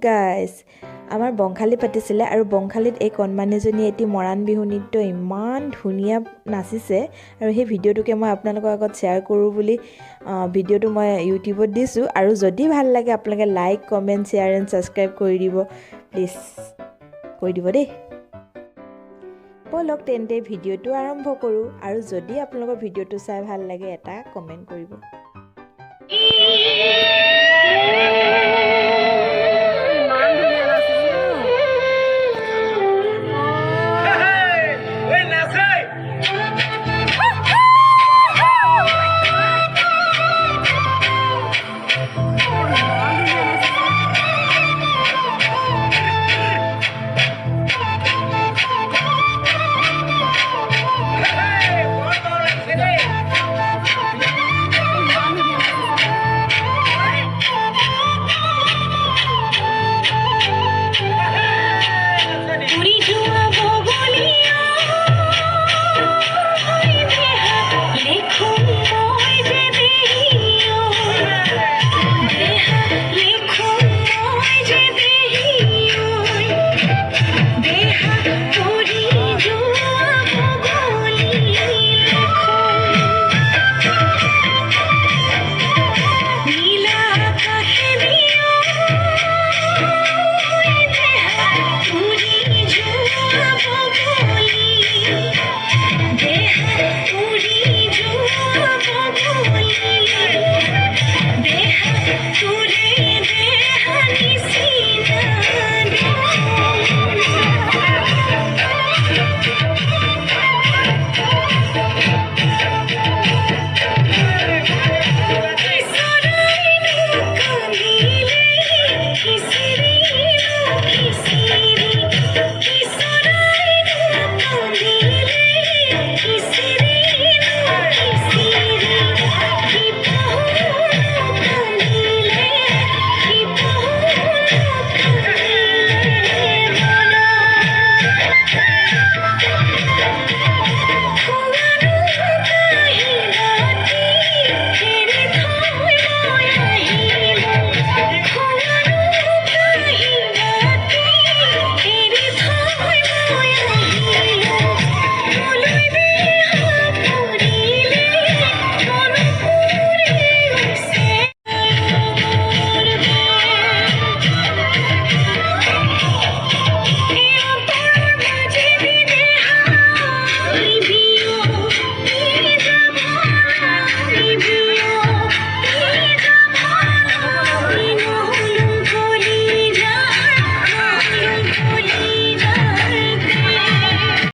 guys আমাৰ বংখালী পাতিছিলে আৰু বংখালীত এই কণমানিজনী এটি মৰাণ বিহু নৃত্য ইমান ধুনীয়া নাচিছে আৰু সেই ভিডিঅ'টোকে মই আপোনালোকৰ আগত শ্বেয়াৰ কৰোঁ বুলি ভিডিঅ'টো মই ইউটিউবত দিছোঁ আৰু যদি ভাল লাগে আপোনালোকে like comment share and subscribe কৰি দিব প্লিজ কৰি দিব দেই বলক তেন্তে ভিডিঅ'টো আৰম্ভ কৰোঁ আৰু যদি আপোনালোকৰ ভিডিঅ'টো চাই ভাল লাগে এটা কমেণ্ট কৰিব